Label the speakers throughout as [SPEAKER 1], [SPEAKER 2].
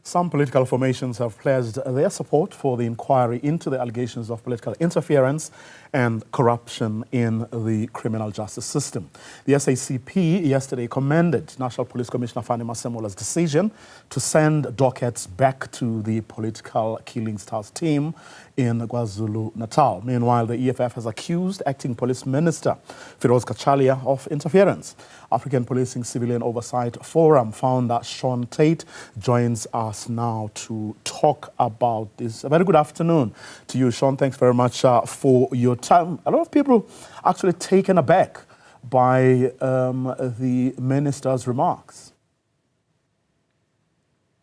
[SPEAKER 1] Some political formations have pledged their support for the inquiry into the allegations of political interference and corruption in the criminal justice system. The SACP yesterday commended National Police Commissioner Fannie Masemola's decision to send Dockets back to the political killings task team in KwaZulu-Natal. Meanwhile, the EFF has accused Acting Police Minister Firoz Cachalia of interference. African Policing Civilian Oversight Forum founder Tait joins us now to talk about this. A very good afternoon to you, Sean. Thanks very much for your time. A lot of people actually taken aback by the minister's remarks.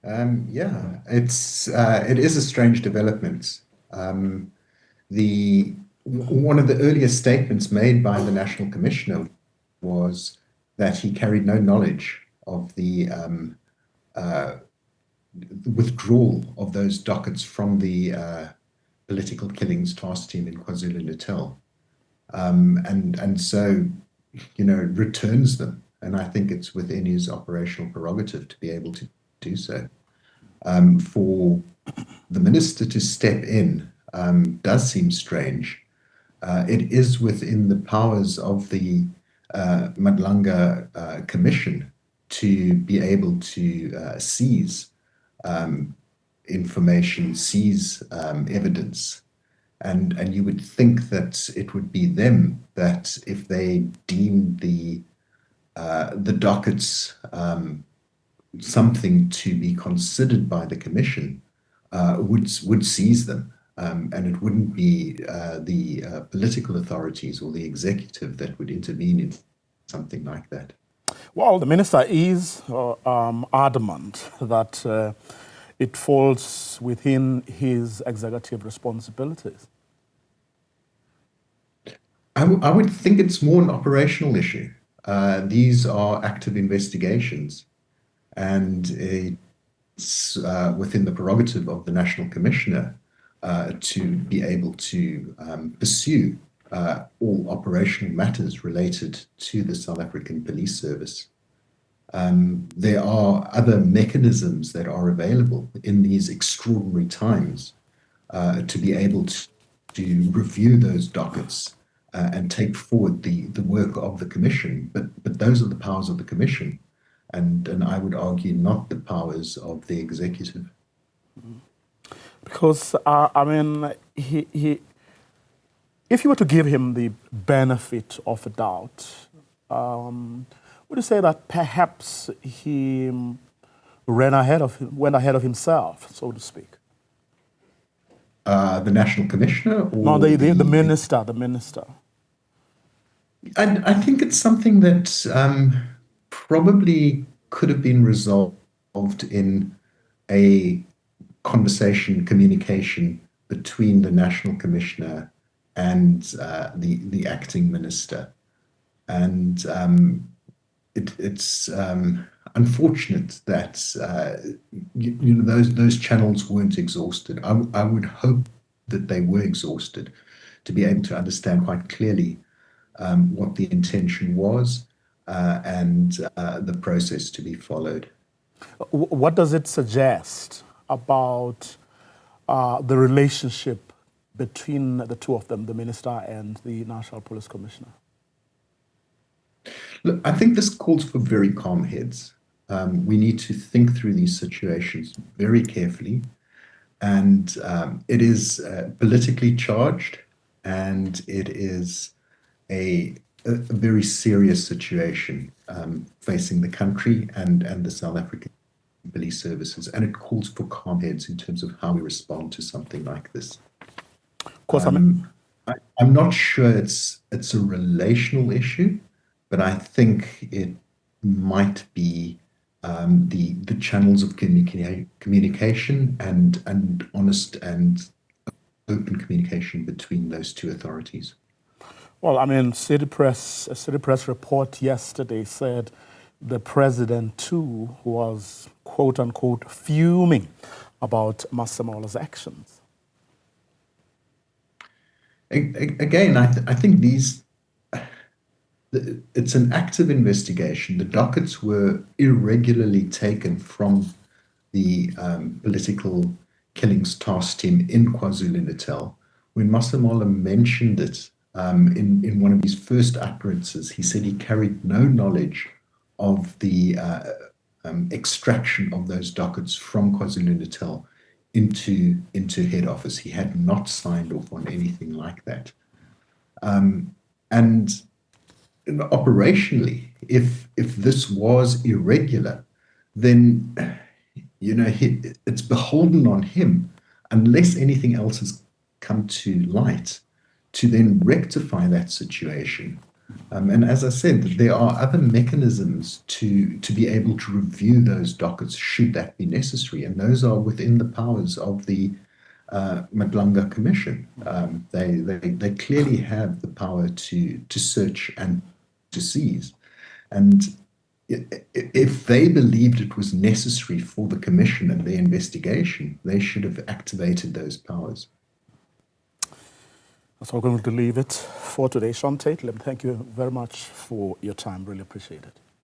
[SPEAKER 2] Yeah, it is a strange development. One of the earliest statements made by the National Commissioner was that he carried no knowledge of the withdrawal of those dockets from the political killings task team in KwaZulu-Natal, and so, returns them. And I think it's within his operational prerogative to be able to do so. For the minister to step in does seem strange. It is within the powers of the Madlanga Commission to be able to seize information, seize evidence, and you would think that it would be them that, if they deemed the dockets something to be considered by the commission, would seize them, and it wouldn't be the political authorities or the executive that would intervene in something like that.
[SPEAKER 1] Well, the minister is adamant that it falls within his executive responsibilities.
[SPEAKER 2] I would think it's more an operational issue. These are active investigations, and it's within the prerogative of the National Commissioner to be able to pursue all operational matters related to the South African Police Service. There are other mechanisms that are available in these extraordinary times to be able to review those dockets and take forward the work of the Commission. But those are the powers of the Commission, and I would argue not the powers of the executive.
[SPEAKER 1] Because, if you were to give him the benefit of a doubt, would you say that perhaps he went ahead of himself, so to speak?
[SPEAKER 2] The National Commissioner?
[SPEAKER 1] Or no, the minister. The minister.
[SPEAKER 2] I think it's something that probably could have been resolved in a conversation, communication between the National Commissioner and the acting minister. And it's unfortunate that those channels weren't exhausted. I would hope that they were exhausted to be able to understand quite clearly what the intention was and the process to be followed.
[SPEAKER 1] What does it suggest about the relationship between the two of them, the minister and the National Police Commissioner?
[SPEAKER 2] Look, I think this calls for very calm heads. We need to think through these situations very carefully, and it is politically charged, and it is a very serious situation facing the country and the South African police services, and it calls for calm heads in terms of how we respond to something like this.
[SPEAKER 1] Of course,
[SPEAKER 2] I'm not sure it's a relational issue, but I think it might be the channels of communication and honest and open communication between those two authorities.
[SPEAKER 1] Well, a City Press report yesterday said the president too was, quote unquote, fuming about Masemola's actions.
[SPEAKER 2] Again, I think it's an active investigation. The dockets were irregularly taken from the political killings task team in KwaZulu-Natal, when Masemola mentioned it in one of his first utterances, he said he carried no knowledge of the extraction of those dockets from KwaZulu-Natal into head office. He had not signed off on anything like that. And operationally, if this was irregular, then it's beholden on him, unless anything else has come to light, to then rectify that situation. And as I said, there are other mechanisms to be able to review those dockets should that be necessary, and those are within the powers of the Madlanga Commission. They clearly have the power to search and to seize. And if they believed it was necessary for the commission and their investigation, they should have activated those powers.
[SPEAKER 1] That's all going to leave it for today. Tait, thank you very much for your time. Really appreciate it.